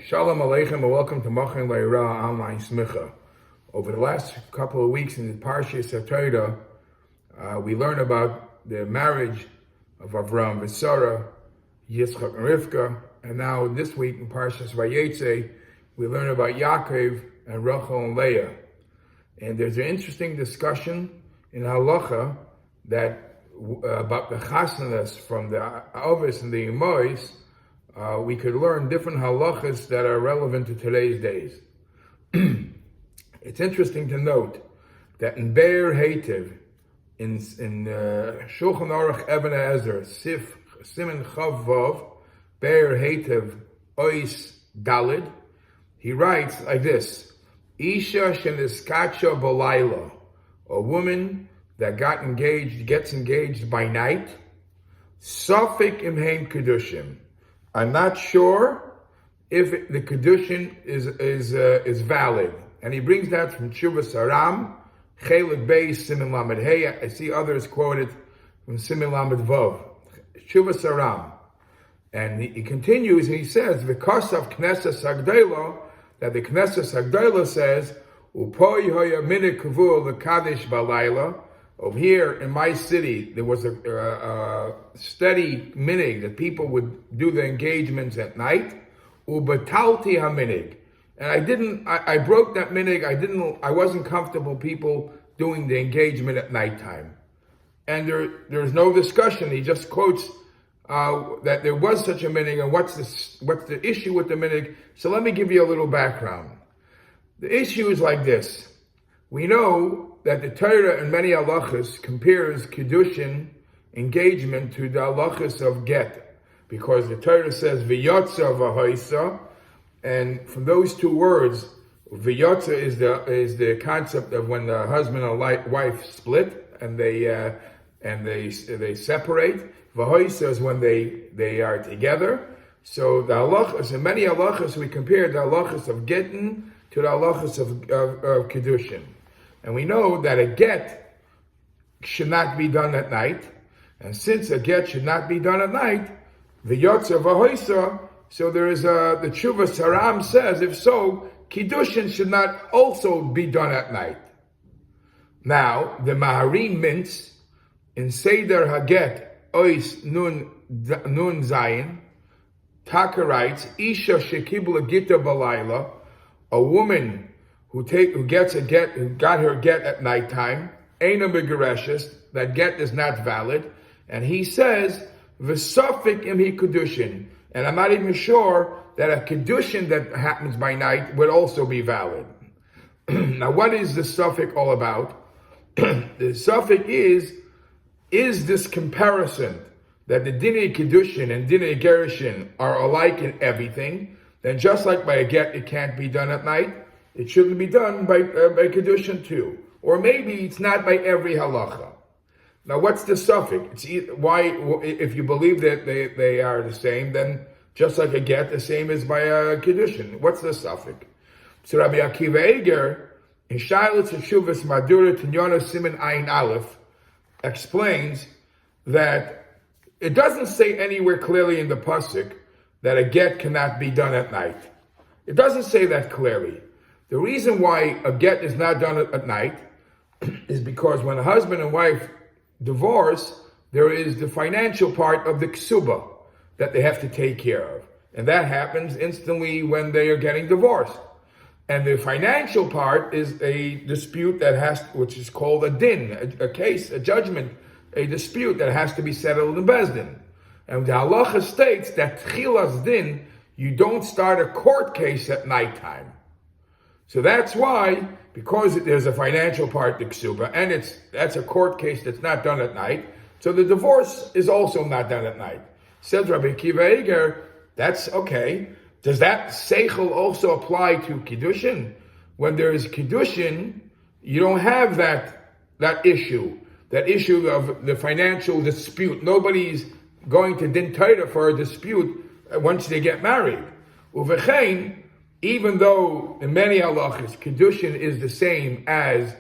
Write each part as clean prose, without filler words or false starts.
Shalom Aleichem and welcome to Machin Le'ira Online Smicha. Over the last couple of weeks in the Parshas, we learned about the marriage of Avram and Sarah, Yitzchak and Rivka, and now this week in Parshas Vitzah, we learn about Yaakov and Rachel and Leah. And there's an interesting discussion in halacha that about the chasanas from the Avis and the Imois. We could learn different halachas that are relevant to today's days. It's interesting to note that in Be'er Heitev, in Shulchan Aruch Eben Ezer, Siman Chav Vav, Be'er Heitev Ois Dalid, he writes like this: Isha sheniskacha b'layla, a woman that gets engaged by night, Safik imheim kedushim. I'm not sure if the kedushin is valid, and he brings that from Tshuvas Aram, Chelik Beis Siman Lamed Hey. I see others quoted from Siman Lamed Vav, Tshuvas Aram, and he continues and he says, "Because of Knesset Hagdolah, that the Knesset Hagdolah says, Upoy hoya minik kavul lekadesh balayla." Over here in my city, there was a steady minig that people would do the engagements at night. Ubatalti haminig, and I broke that minig. I wasn't comfortable people doing the engagement at nighttime, and there's no discussion. He just quotes that there was such a minig, and what's the issue with the minig? So let me give you a little background. The issue is like this: we know that the Torah in many halachas compares kiddushin engagement to the halachas of get, because the Torah says v'yotza v'hoisa, and from those two words, v'yotza is the concept of when the husband and wife split and they separate. V'hoisa is when they are together. So the halachas, in many halachas, we compare the halachas of getting to the halachas of kiddushin. And we know that a get should not be done at night. And since a get should not be done at night, v'yotza v'hoisa, so there is the Tshuvas Haram says, if so, kiddushin should not also be done at night. Now, the Maharim mints in Seder Haget, Ois Nun Zayin, Taka writes, Isha shekibla gita balayla, a woman who got her get at nighttime, Eina Megareshes, that get is not valid, and he says, V'safik imhi kedushin, and I'm not even sure that a kedushin that happens by night would also be valid. Now, what is the suffix all about? The suffix is this comparison that the dinei kedushin and dinei gerushin are alike in everything, then just like by a get it can't be done at night, it shouldn't be done by kedushin too, or maybe it's not by every halacha. Now, what's the suffix? Why, if you believe that they are the same, then just like a get, the same as by a kedushin. What's the suffix? So Rabbi Akiva Eger in Shailas Shuvas Madura Tinyana Siman Ayin Aleph explains that it doesn't say anywhere clearly in the pasuk that a get cannot be done at night. It doesn't say that clearly. The reason why a get is not done at night is because when a husband and wife divorce, there is the financial part of the ksuba that they have to take care of. And that happens instantly when they are getting divorced. And the financial part is a dispute which is called a din, a case, a judgment, a dispute that has to be settled in Bezdin. And the halacha states that tchilas din, you don't start a court case at nighttime. So that's why, because there's a financial part to ksuba, and that's a court case that's not done at night, so the divorce is also not done at night. Says Rabbi Akiva Eger, that's okay. Does that seichel also apply to kiddushin? When there is kiddushin, you don't have that issue of the financial dispute. Nobody's going to din Torah for a dispute once they get married. Uvechein, even though in many halachas kedushin is the same as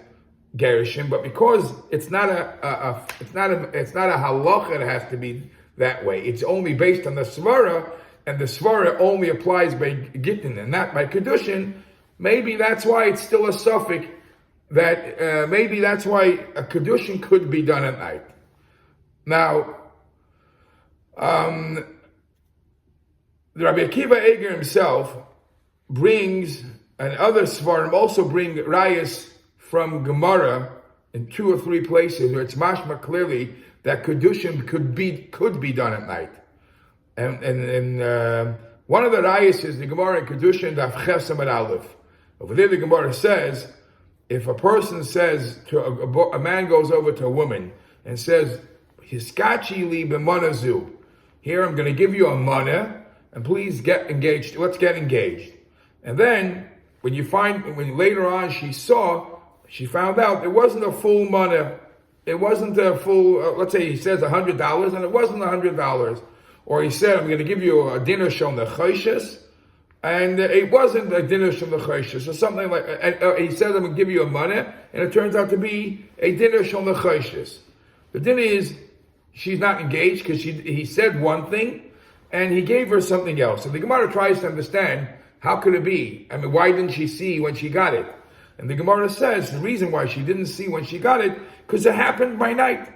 gerushin, but because it's not a halacha, it has to be that way. It's only based on the svara, and the svara only applies by gittin and not by kedushin, maybe that's why it's still a suffix that maybe that's why a kedushin could be done at night. Now, the Rabbi Akiva Eger himself brings, and other svarim also bring rayas from Gemara in 2 or 3 places where it's mashma clearly that kedushin could be done at night. And one of the rayas is the Gemara in Kedushin Daf Ches Amud Aleph. Over there the Gemara says, if a person says to a man goes over to a woman and says, Hiskachi li b'manazu, here I'm going to give you a mana, and please get engaged. Let's get engaged. And then when later on she found out it wasn't a full mana. It wasn't a full. Let's say he says $100, and it wasn't $100. Or he said, I'm going to give you a dinner shom lechayshes, and it wasn't a dinner shom lechayshes, or something like. And he said, I'm going to give you a money, and it turns out to be a dinner shom lechayshes. The dinner is she's not engaged because he said one thing, and he gave her something else. And the Gemara tries to understand how could it be. I mean, why didn't she see when she got it? And the Gemara says the reason why she didn't see when she got it because it happened by night.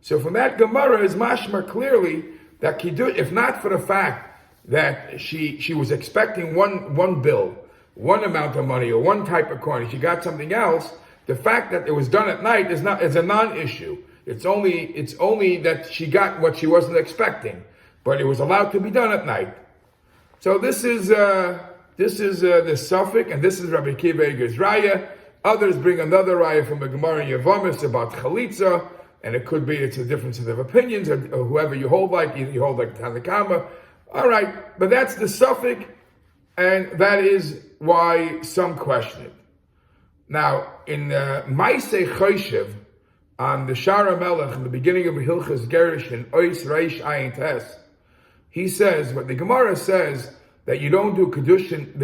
So from that Gemara is mashma clearly that kiddush, if not for the fact that she was expecting one bill, one amount of money or one type of coin, she got something else, the fact that it was done at night is a non-issue. It's only that she got what she wasn't expecting, but it was allowed to be done at night. So this is the suffix, and this is Rabbi Akiva Eger's raya. Others bring another raya from the Gemara in Yavamis about chalitza, and it could be it's a difference of opinions, or whoever you hold like, either you hold like Tanakama. All right, but that's the suffix, and that is why some question it. Now, in Maaseh Choshev, on the Shara Melech, in the beginning of Hilchas Gerish in Ois Reish Ayin Tes, he says, what the Gemara says, that you don't do Kedushin,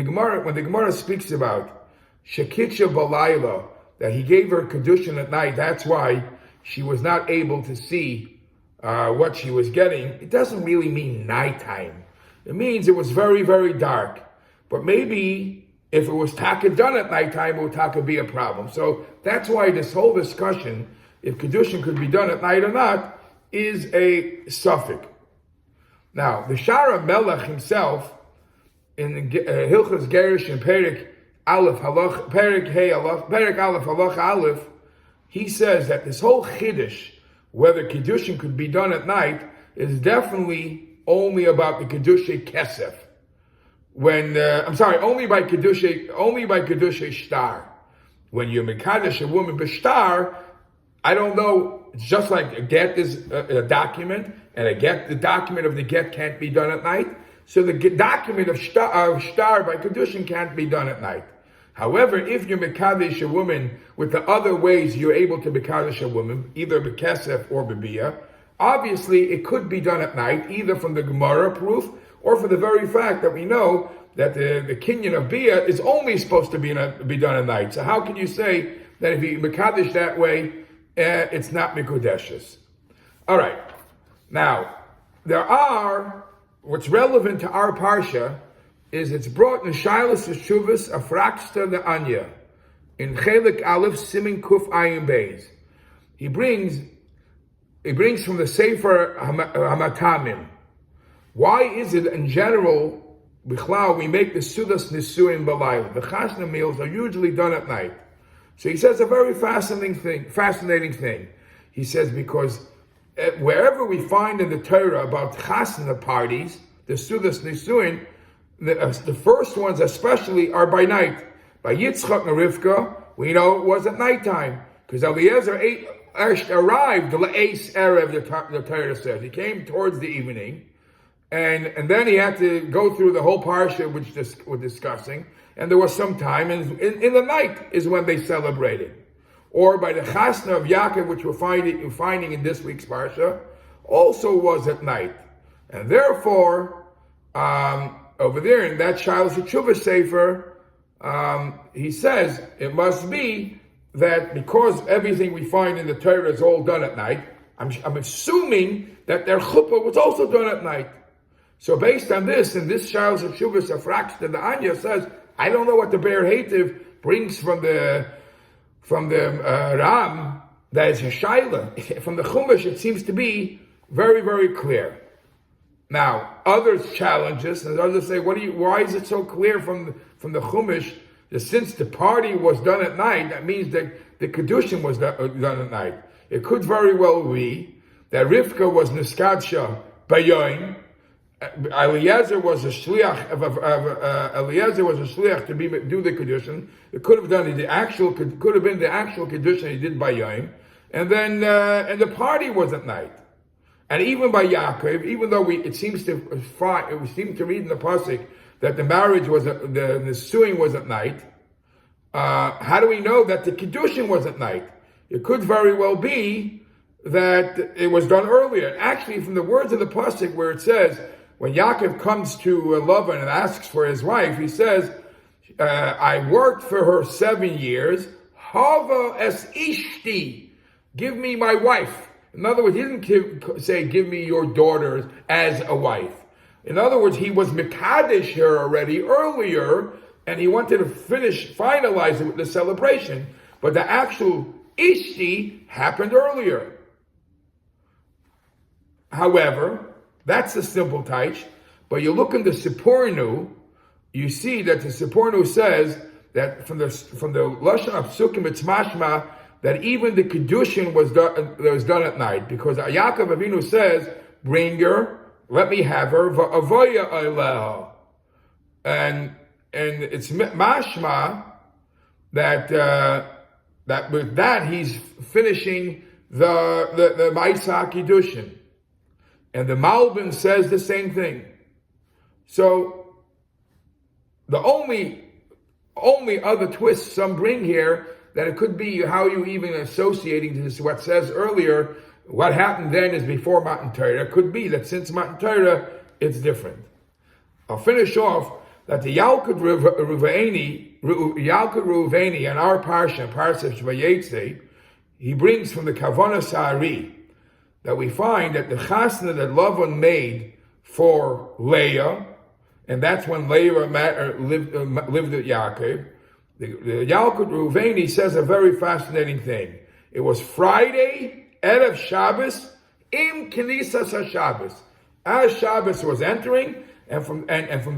when the Gemara speaks about Shekitcha Balayla, that he gave her Kedushin at night, that's why she was not able to see what she was getting, it doesn't really mean nighttime. It means it was very, very dark. But maybe if it was taka done at nighttime, it would taka be a problem. So that's why this whole discussion, if Kedushin could be done at night or not, is a suffix. Now, the Shara Melech himself, in Hilchas Gerish and Perik Aleph Halach, Perik Aleph Halach Aleph, he says that this whole Chiddush, whether Kedushin could be done at night, is definitely only about the Kedushay Kesef. Only by Kedushay Shtar. When you Mekadesh a woman B'Shtar, I don't know, it's just like a get is a document, and the document of the get can't be done at night. So the document of shtar by Kedushin can't be done at night. However, if you Mekadesh a woman with the other ways you're able to Mekadesh a woman, either B'Kesef or B'Biyah, obviously it could be done at night, either from the Gemara proof, or for the very fact that we know that the kinyan of Biyah is only supposed to be done at night. So how can you say that if you Mekadesh that way, it's not Mikudeshes? All right. Now, what's relevant to our parsha is it's brought in Shilas Shuvas Afraksta the Anya in Chelik Aleph Simin Kuf Ayin Beis. He brings from the Sefer Hamatamim. Why is it in general, Bichlal, we make the Sudas Nisuin Balayla? The Chasna meals are usually done at night. So he says a very fascinating thing. He says because wherever we find in the Torah about Chasna parties, the Sudas Nisuin, the first ones especially are by night. By Yitzchak and Rivka, we know it was at nighttime, because Eliezer arrived the Eis Erev, the Torah says. He came towards the evening, and then he had to go through the whole parsha which we're discussing, and there was some time, and in the night is when they celebrated. Or by the Chasna of Yaakov, which we're finding in this week's parsha, also was at night. And therefore, over there in that Shilas Teshuvah Sefer, he says it must be that because everything we find in the Torah is all done at night, I'm assuming that their chuppah was also done at night. So based on this, and this Charles of Shuvas Afraksh, the Anya says, I don't know what the Be'er Hativ brings from the Ram, that is a Shaila. From the Chumash, it seems to be very, very clear. Now, others challenge us, and others say, why is it so clear from the Chumash that since the party was done at night, that means that the Kedushin was done at night? It could very well be that Rivka was Niskadsha Bayoin, Eliezer was a shliach to do the kedushin. It could have been the actual kedushin he did by Yom, and then and the party was at night. And even by Yaakov, even though it seems to read in the pasuk that the marriage was the suing was at night. How do we know that the kedushin was at night? It could very well be that it was done earlier. Actually, from the words of the pasuk where it says, when Yaakov comes to Lavan and asks for his wife, he says, I worked for her 7 years. Hava es ishti. Give me my wife. In other words, he didn't say, give me your daughter as a wife. In other words, he was Mekadesh her already earlier, and he wanted to finalize it with the celebration. But the actual ishti happened earlier. However, that's the simple taich, but you look in the Sipurnu, you see that the Sipurnu says that from the Lashon of Psukim, it's mashma that even the Kedushin was done at night, because Yaakov Avinu says, bring her, let me have her, va'avoya eleha. And it's mashma that with that he's finishing the Ma'isa Kedushin. And the Malbim says the same thing. So the only other twist some bring here, that it could be how you even associating this, what says earlier, what happened then is before Matan Torah. It could be that since Matan Torah, it's different. I'll finish off that the Yalkut Ruveni in our Parshas Vitzah, he brings from the Kavana Sa'ari, that we find that the chasna that Lavan made for Leah, and that's when Leah lived at Yaakov, the Yalkut Ruveni says a very fascinating thing. It was Friday, Erev Shabbos, im Knisas HaShabbos. As Shabbos was entering, and from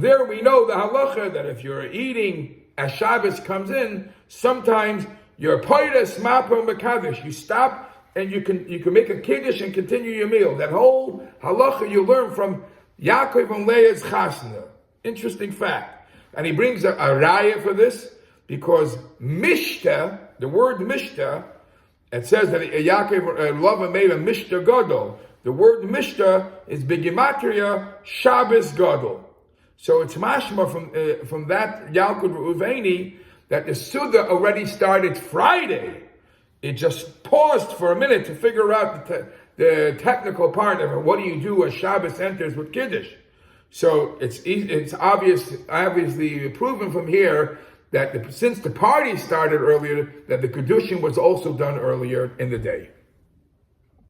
there we know the halacha that if you're eating as Shabbos comes in, sometimes you're poides mapo mekadesh. You stop and you can make a kiddush and continue your meal. That whole halacha you learn from Yaakov and Leah's chasna. Interesting fact. And he brings a raya for this, because mishta, the word mishta, it says that Yaakov Lavan made a mishta gadol. The word mishta is begimatria Shabbos gadol. So it's mashma from that Yalkut Ruveni that the Suda already started Friday. It just paused for a minute to figure out the technical part of it. What do you do as Shabbos enters with Kiddush? So it's obviously proven from here that since the party started earlier, that the Kedushin was also done earlier in the day.